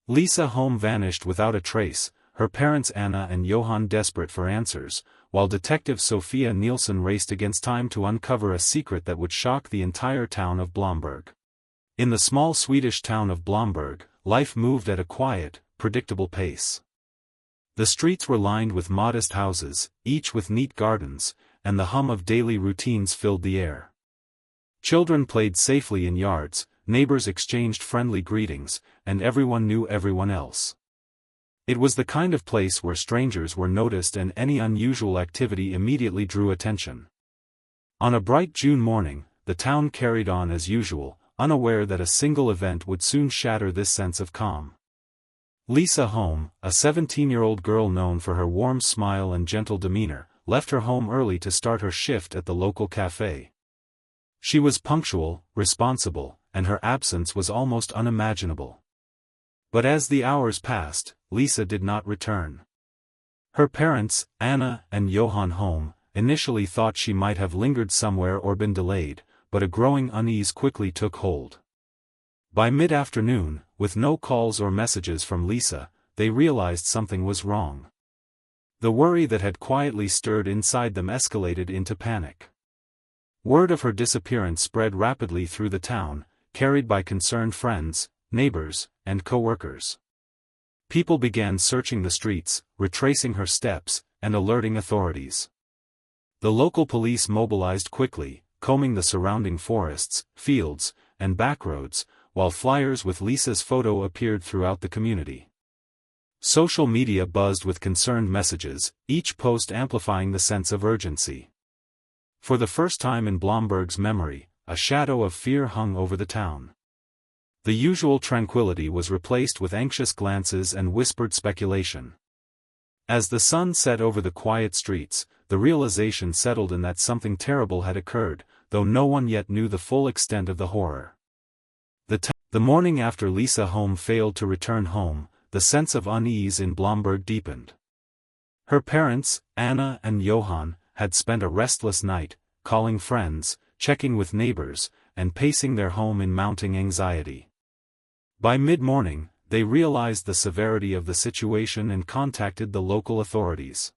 Lisa Holm vanished without a trace, her parents Anna and Johan desperate for answers, while Detective Sophia Nielsen raced against time to uncover a secret that would shock the entire town of Blomberg. In the small Swedish town of Blomberg, life moved at a quiet, predictable pace. The streets were lined with modest houses, each with neat gardens, and the hum of daily routines filled the air. Children played safely in yards, neighbors exchanged friendly greetings, and everyone knew everyone else. It was the kind of place where strangers were noticed and any unusual activity immediately drew attention. On a bright June morning, the town carried on as usual, unaware that a single event would soon shatter this sense of calm. Lisa Holm, a 17-year-old girl known for her warm smile and gentle demeanor, left her home early to start her shift at the local cafe. She was punctual, responsible, and her absence was almost unimaginable. But as the hours passed, Lisa did not return. Her parents, Anna and Johan Holm, initially thought she might have lingered somewhere or been delayed, but a growing unease quickly took hold. By mid-afternoon, with no calls or messages from Lisa, they realized something was wrong. The worry that had quietly stirred inside them escalated into panic. Word of her disappearance spread rapidly through the town, carried by concerned friends, neighbors, and co-workers. People began searching the streets, retracing her steps, and alerting authorities. The local police mobilized quickly, combing the surrounding forests, fields, and backroads, while flyers with Lisa's photo appeared throughout the community. Social media buzzed with concerned messages, each post amplifying the sense of urgency. For the first time in Blomberg's memory, a shadow of fear hung over the town. The usual tranquility was replaced with anxious glances and whispered speculation. As the sun set over the quiet streets, the realization settled in that something terrible had occurred, though no one yet knew the full extent of the horror. The morning after Lisa Holm failed to return home, the sense of unease in Blomberg deepened. Her parents, Anna and Johan, had spent a restless night, calling friends, checking with neighbors, and pacing their home in mounting anxiety. By mid-morning, they realized the severity of the situation and contacted the local authorities.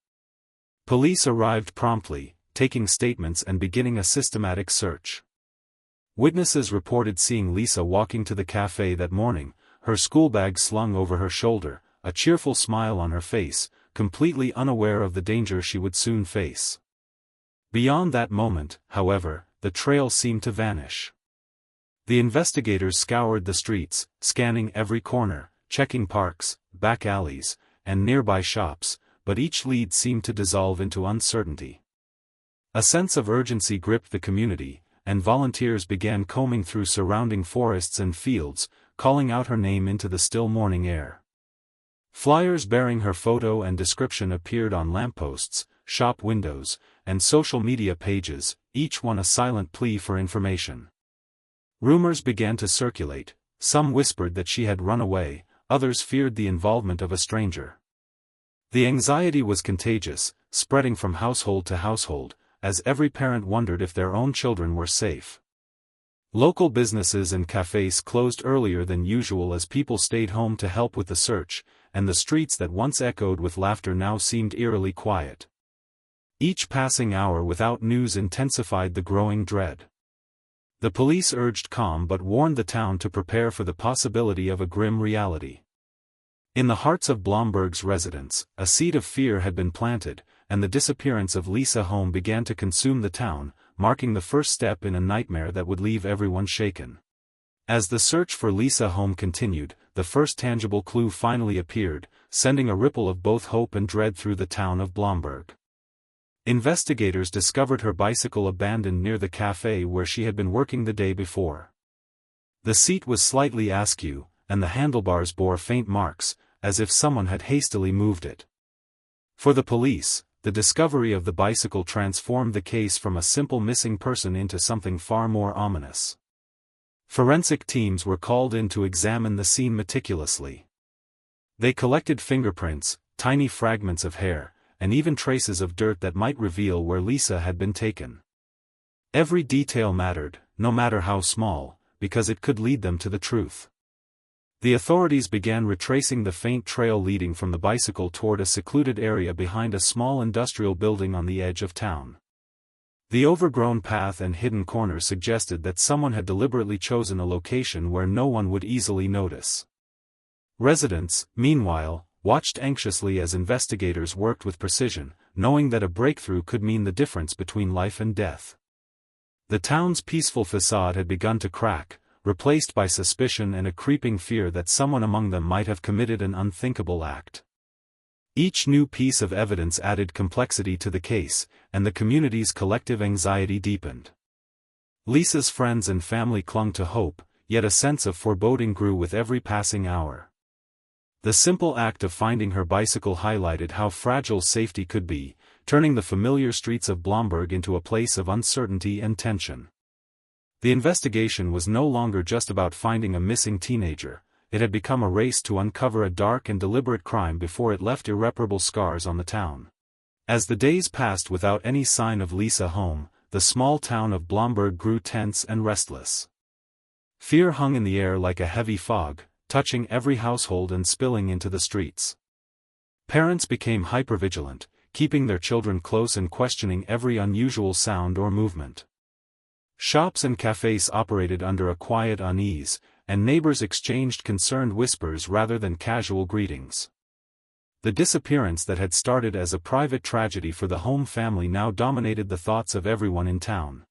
Police arrived promptly, taking statements and beginning a systematic search. Witnesses reported seeing Lisa walking to the cafe that morning, her school bag slung over her shoulder, a cheerful smile on her face, completely unaware of the danger she would soon face. Beyond that moment, however, the trail seemed to vanish. The investigators scoured the streets, scanning every corner, checking parks, back alleys, and nearby shops, but each lead seemed to dissolve into uncertainty. A sense of urgency gripped the community, and volunteers began combing through surrounding forests and fields, calling out her name into the still morning air. Flyers bearing her photo and description appeared on lampposts, shop windows, and social media pages, each one a silent plea for information. Rumors began to circulate, some whispered that she had run away, others feared the involvement of a stranger. The anxiety was contagious, spreading from household to household, as every parent wondered if their own children were safe. Local businesses and cafes closed earlier than usual as people stayed home to help with the search, and the streets that once echoed with laughter now seemed eerily quiet. Each passing hour without news intensified the growing dread. The police urged calm but warned the town to prepare for the possibility of a grim reality. In the hearts of Blomberg's residents, a seed of fear had been planted, and the disappearance of Lisa Holm began to consume the town, marking the first step in a nightmare that would leave everyone shaken. As the search for Lisa Holm continued, the first tangible clue finally appeared, sending a ripple of both hope and dread through the town of Blomberg. Investigators discovered her bicycle abandoned near the cafe where she had been working the day before. The seat was slightly askew, and the handlebars bore faint marks, as if someone had hastily moved it. For the police, the discovery of the bicycle transformed the case from a simple missing person into something far more ominous. Forensic teams were called in to examine the scene meticulously. They collected fingerprints, tiny fragments of hair, and even traces of dirt that might reveal where Lisa had been taken. Every detail mattered, no matter how small, because it could lead them to the truth. The authorities began retracing the faint trail leading from the bicycle toward a secluded area behind a small industrial building on the edge of town. The overgrown path and hidden corners suggested that someone had deliberately chosen a location where no one would easily notice. Residents, meanwhile, watched anxiously as investigators worked with precision, knowing that a breakthrough could mean the difference between life and death. The town's peaceful facade had begun to crack, replaced by suspicion and a creeping fear that someone among them might have committed an unthinkable act. Each new piece of evidence added complexity to the case, and the community's collective anxiety deepened. Lisa's friends and family clung to hope, yet a sense of foreboding grew with every passing hour. The simple act of finding her bicycle highlighted how fragile safety could be, turning the familiar streets of Blomberg into a place of uncertainty and tension. The investigation was no longer just about finding a missing teenager, it had become a race to uncover a dark and deliberate crime before it left irreparable scars on the town. As the days passed without any sign of Lisa Holm, the small town of Blomberg grew tense and restless. Fear hung in the air like a heavy fog, touching every household and spilling into the streets. Parents became hypervigilant, keeping their children close and questioning every unusual sound or movement. Shops and cafes operated under a quiet unease, and neighbors exchanged concerned whispers rather than casual greetings. The disappearance that had started as a private tragedy for the Holm family now dominated the thoughts of everyone in town.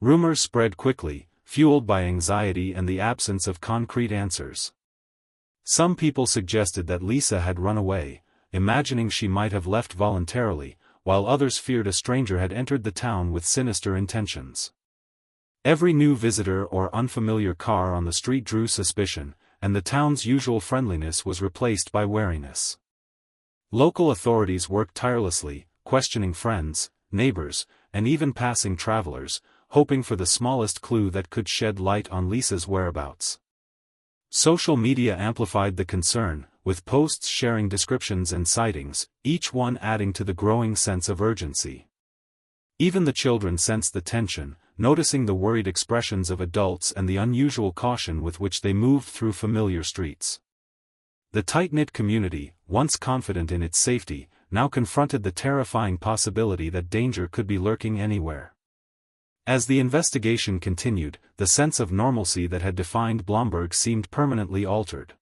Rumors spread quickly, fueled by anxiety and the absence of concrete answers. Some people suggested that Lisa had run away, imagining she might have left voluntarily, while others feared a stranger had entered the town with sinister intentions. Every new visitor or unfamiliar car on the street drew suspicion, and the town's usual friendliness was replaced by wariness. Local authorities worked tirelessly, questioning friends, neighbors, and even passing travelers, hoping for the smallest clue that could shed light on Lisa's whereabouts. Social media amplified the concern, with posts sharing descriptions and sightings, each one adding to the growing sense of urgency. Even the children sensed the tension, noticing the worried expressions of adults and the unusual caution with which they moved through familiar streets. The tight-knit community, once confident in its safety, now confronted the terrifying possibility that danger could be lurking anywhere. As the investigation continued, the sense of normalcy that had defined Blomberg seemed permanently altered.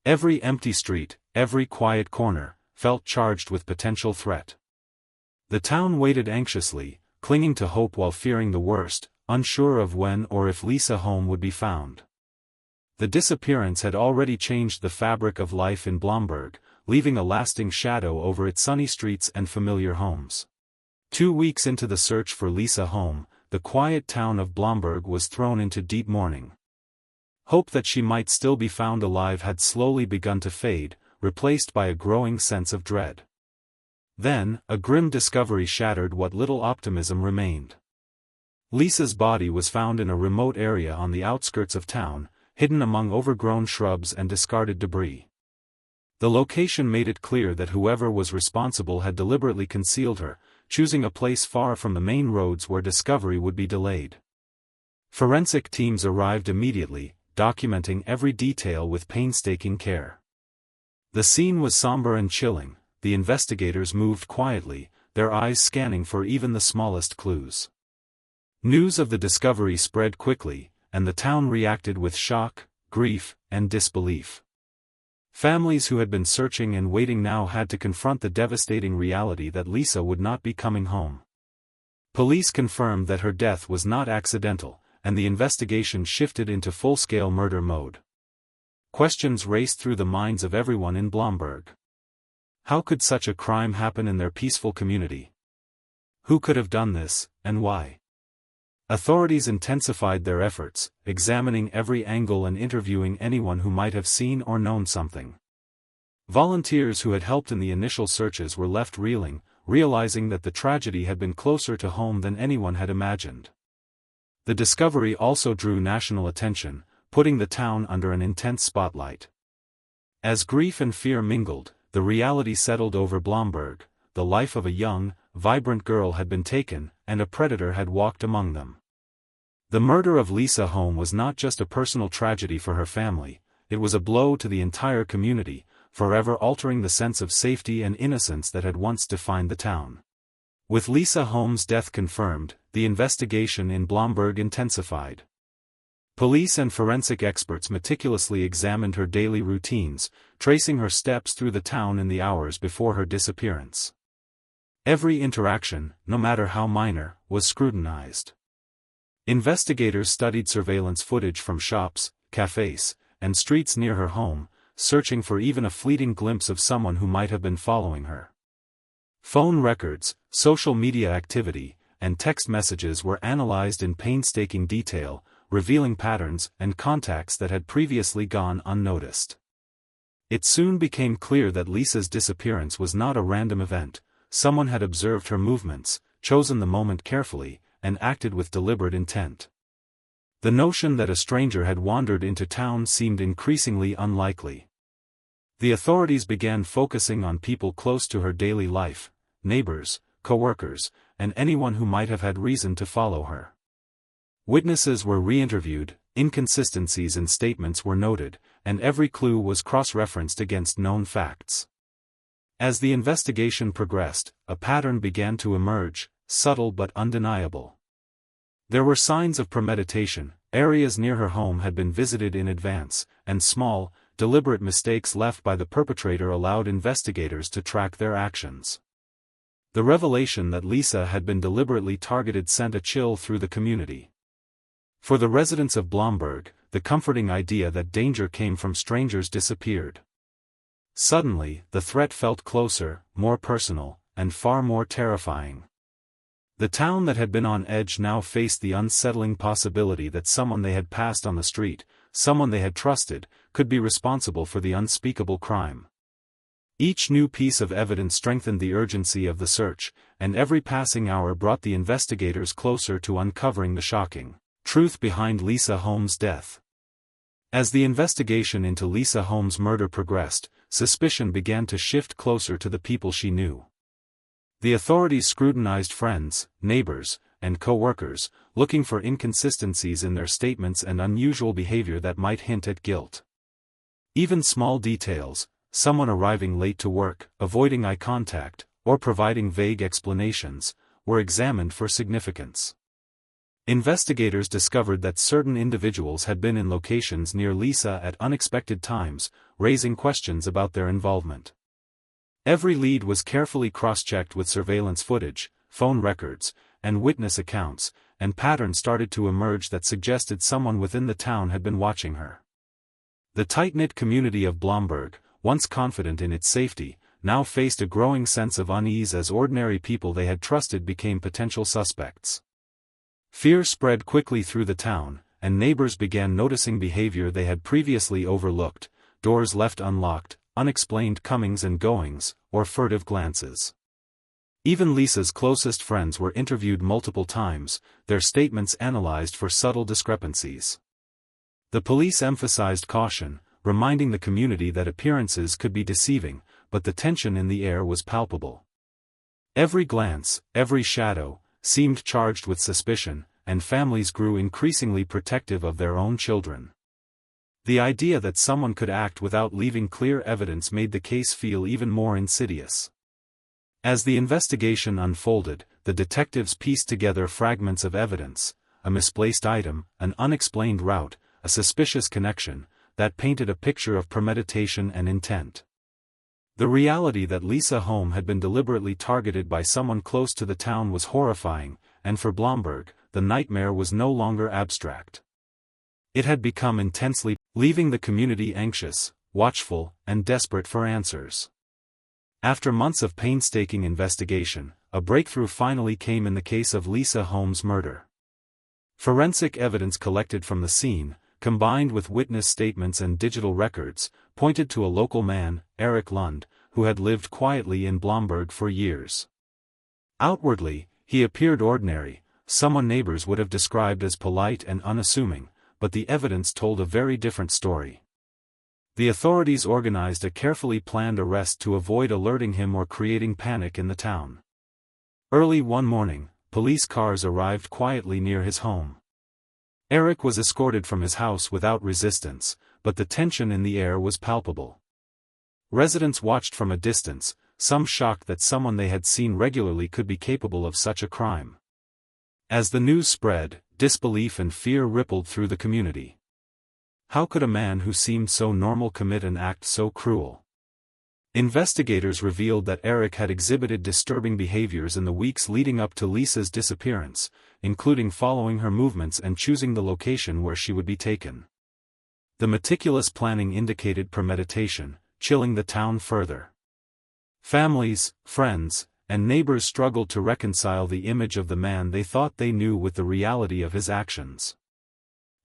Every empty street, every quiet corner, felt charged with potential threat. The town waited anxiously, clinging to hope while fearing the worst, unsure of when or if Lisa Holm would be found. The disappearance had already changed the fabric of life in Blomberg, leaving a lasting shadow over its sunny streets and familiar homes. 2 weeks into the search for Lisa Holm, the quiet town of Blomberg was thrown into deep mourning. Hope that she might still be found alive had slowly begun to fade, replaced by a growing sense of dread. Then, a grim discovery shattered what little optimism remained. Lisa's body was found in a remote area on the outskirts of town, hidden among overgrown shrubs and discarded debris. The location made it clear that whoever was responsible had deliberately concealed her, choosing a place far from the main roads where discovery would be delayed. Forensic teams arrived immediately, documenting every detail with painstaking care. The scene was somber and chilling. The investigators moved quietly, their eyes scanning for even the smallest clues. News of the discovery spread quickly, and the town reacted with shock, grief, and disbelief. Families who had been searching and waiting now had to confront the devastating reality that Lisa would not be coming home. Police confirmed that her death was not accidental, and the investigation shifted into full-scale murder mode. Questions raced through the minds of everyone in Blomberg. How could such a crime happen in their peaceful community? Who could have done this, and why? Authorities intensified their efforts, examining every angle and interviewing anyone who might have seen or known something. Volunteers who had helped in the initial searches were left reeling, realizing that the tragedy had been closer to home than anyone had imagined. The discovery also drew national attention, putting the town under an intense spotlight. As grief and fear mingled, the reality settled over Blomberg. The life of a young, vibrant girl had been taken, and a predator had walked among them. The murder of Lisa Holm was not just a personal tragedy for her family, it was a blow to the entire community, forever altering the sense of safety and innocence that had once defined the town. With Lisa Holm's death confirmed, the investigation in Blomberg intensified. Police and forensic experts meticulously examined her daily routines, tracing her steps through the town in the hours before her disappearance. Every interaction, no matter how minor, was scrutinized. Investigators studied surveillance footage from shops, cafes, and streets near her home, searching for even a fleeting glimpse of someone who might have been following her. Phone records, social media activity, and text messages were analyzed in painstaking detail, revealing patterns and contacts that had previously gone unnoticed. It soon became clear that Lisa's disappearance was not a random event. Someone had observed her movements, chosen the moment carefully, and acted with deliberate intent. The notion that a stranger had wandered into town seemed increasingly unlikely. The authorities began focusing on people close to her daily life, neighbors, co-workers, and anyone who might have had reason to follow her. Witnesses were re-interviewed, inconsistencies in statements were noted, and every clue was cross-referenced against known facts. As the investigation progressed, a pattern began to emerge, subtle but undeniable. There were signs of premeditation. Areas near her home had been visited in advance, and small, deliberate mistakes left by the perpetrator allowed investigators to track their actions. The revelation that Lisa had been deliberately targeted sent a chill through the community. For the residents of Blomberg, the comforting idea that danger came from strangers disappeared. Suddenly, the threat felt closer, more personal, and far more terrifying. The town that had been on edge now faced the unsettling possibility that someone they had passed on the street, someone they had trusted, could be responsible for the unspeakable crime. Each new piece of evidence strengthened the urgency of the search, and every passing hour brought the investigators closer to uncovering the shocking truth behind Lisa Holm's death. As the investigation into Lisa Holm's murder progressed, suspicion began to shift closer to the people she knew. The authorities scrutinized friends, neighbors, and co-workers, looking for inconsistencies in their statements and unusual behavior that might hint at guilt. Even small details, someone arriving late to work, avoiding eye contact, or providing vague explanations, were examined for significance. Investigators discovered that certain individuals had been in locations near Lisa at unexpected times, raising questions about their involvement. Every lead was carefully cross-checked with surveillance footage, phone records, and witness accounts, and patterns started to emerge that suggested someone within the town had been watching her. The tight-knit community of Blomberg, once confident in its safety, now faced a growing sense of unease as ordinary people they had trusted became potential suspects. Fear spread quickly through the town, and neighbors began noticing behavior they had previously overlooked: doors left unlocked, unexplained comings and goings, or furtive glances. Even Lisa's closest friends were interviewed multiple times, their statements analyzed for subtle discrepancies. The police emphasized caution, reminding the community that appearances could be deceiving, but the tension in the air was palpable. Every glance, every shadow, seemed charged with suspicion, and families grew increasingly protective of their own children. The idea that someone could act without leaving clear evidence made the case feel even more insidious. As the investigation unfolded, the detectives pieced together fragments of evidence: a misplaced item, an unexplained route, a suspicious connection, that painted a picture of premeditation and intent. The reality that Lisa Holm had been deliberately targeted by someone close to the town was horrifying, and for Blomberg, the nightmare was no longer abstract. It had become intensely, leaving the community anxious, watchful, and desperate for answers. After months of painstaking investigation, a breakthrough finally came in the case of Lisa Holm's murder. Forensic evidence collected from the scene, combined with witness statements and digital records, pointed to a local man, Eric Lund, who had lived quietly in Blomberg for years. Outwardly, he appeared ordinary, someone neighbors would have described as polite and unassuming, but the evidence told a very different story. The authorities organized a carefully planned arrest to avoid alerting him or creating panic in the town. Early one morning, police cars arrived quietly near his home. Eric was escorted from his house without resistance, but the tension in the air was palpable. Residents watched from a distance, some shocked that someone they had seen regularly could be capable of such a crime. As the news spread, disbelief and fear rippled through the community. How could a man who seemed so normal commit an act so cruel? Investigators revealed that Eric had exhibited disturbing behaviors in the weeks leading up to Lisa's disappearance, including following her movements and choosing the location where she would be taken. The meticulous planning indicated premeditation, chilling the town further. Families, friends, and neighbors struggled to reconcile the image of the man they thought they knew with the reality of his actions.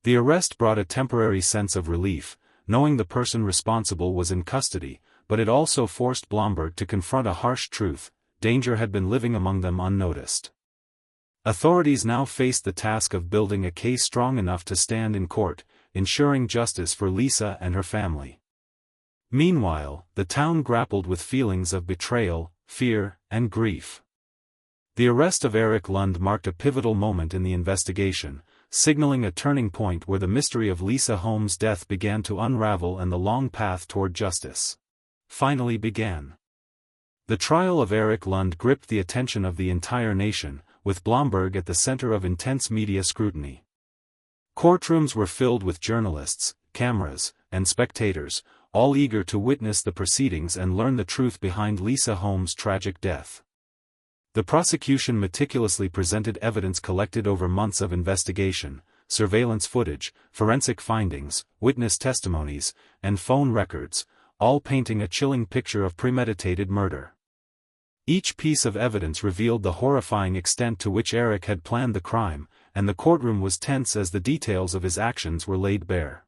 The arrest brought a temporary sense of relief, knowing the person responsible was in custody, but it also forced Blomberg to confront a harsh truth: danger had been living among them unnoticed. Authorities now faced the task of building a case strong enough to stand in court, ensuring justice for Lisa and her family. Meanwhile, the town grappled with feelings of betrayal, fear, and grief. The arrest of Eric Lund marked a pivotal moment in the investigation, signaling a turning point where the mystery of Lisa Holm's death began to unravel and the long path toward justice finally began. The trial of Eric Lund gripped the attention of the entire nation, with Blomberg at the center of intense media scrutiny. Courtrooms were filled with journalists, cameras, and spectators, all eager to witness the proceedings and learn the truth behind Lisa Holm's tragic death. The prosecution meticulously presented evidence collected over months of investigation: surveillance footage, forensic findings, witness testimonies, and phone records, all painting a chilling picture of premeditated murder. Each piece of evidence revealed the horrifying extent to which Eric had planned the crime, and the courtroom was tense as the details of his actions were laid bare.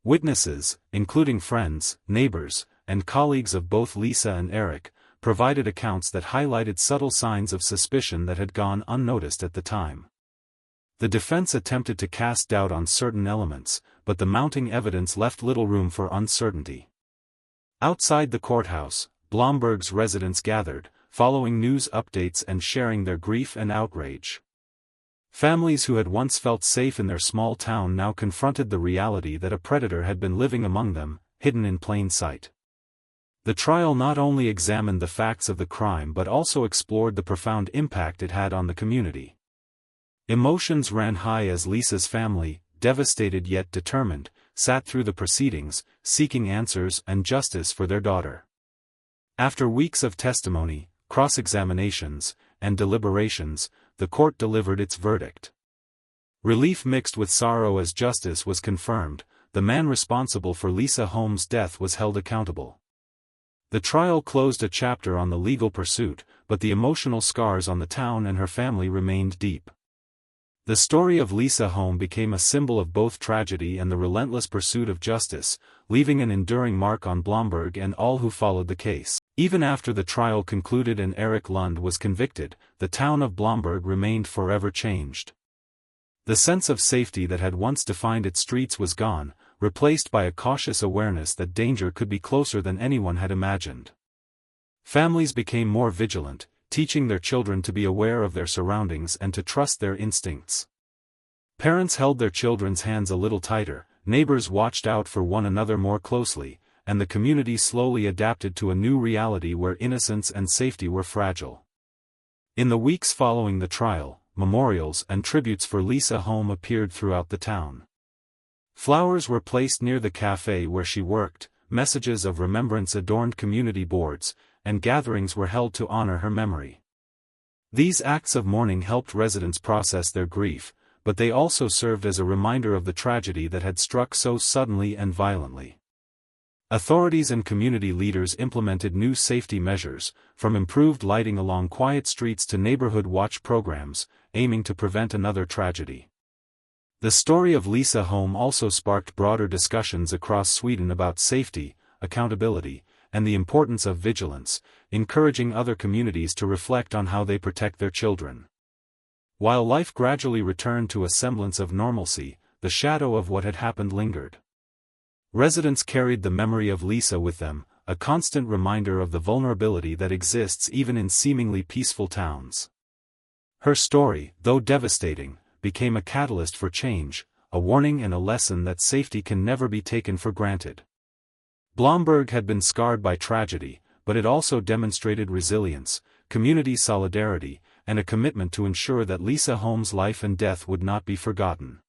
Witnesses, including friends, neighbors, and colleagues of both Lisa and Eric, provided accounts that highlighted subtle signs of suspicion that had gone unnoticed at the time. The defense attempted to cast doubt on certain elements, but the mounting evidence left little room for uncertainty. Outside the courthouse, Blomberg's residents gathered, following news updates and sharing their grief and outrage. Families who had once felt safe in their small town now confronted the reality that a predator had been living among them, hidden in plain sight. The trial not only examined the facts of the crime but also explored the profound impact it had on the community. Emotions ran high as Lisa's family, devastated yet determined, sat through the proceedings, seeking answers and justice for their daughter. After weeks of testimony, cross-examinations, and deliberations, the court delivered its verdict. Relief mixed with sorrow as justice was confirmed: the man responsible for Lisa Holm's death was held accountable. The trial closed a chapter on the legal pursuit, but the emotional scars on the town and her family remained deep. The story of Lisa Holm became a symbol of both tragedy and the relentless pursuit of justice, leaving an enduring mark on Blomberg and all who followed the case. Even after the trial concluded and Eric Lund was convicted, the town of Blomberg remained forever changed. The sense of safety that had once defined its streets was gone, replaced by a cautious awareness that danger could be closer than anyone had imagined. Families became more vigilant, teaching their children to be aware of their surroundings and to trust their instincts. Parents held their children's hands a little tighter, neighbors watched out for one another more closely, and the community slowly adapted to a new reality where innocence and safety were fragile. In the weeks following the trial, memorials and tributes for Lisa Holm appeared throughout the town. Flowers were placed near the cafe where she worked, messages of remembrance adorned community boards, and gatherings were held to honor her memory. These acts of mourning helped residents process their grief, but they also served as a reminder of the tragedy that had struck so suddenly and violently. Authorities and community leaders implemented new safety measures, from improved lighting along quiet streets to neighborhood watch programs, aiming to prevent another tragedy. The story of Lisa Holm also sparked broader discussions across Sweden about safety, accountability, and the importance of vigilance, encouraging other communities to reflect on how they protect their children. While life gradually returned to a semblance of normalcy, the shadow of what had happened lingered. Residents carried the memory of Lisa with them, a constant reminder of the vulnerability that exists even in seemingly peaceful towns. Her story, though devastating, became a catalyst for change, a warning and a lesson that safety can never be taken for granted. Blomberg had been scarred by tragedy, but it also demonstrated resilience, community solidarity, and a commitment to ensure that Lisa Holm's life and death would not be forgotten.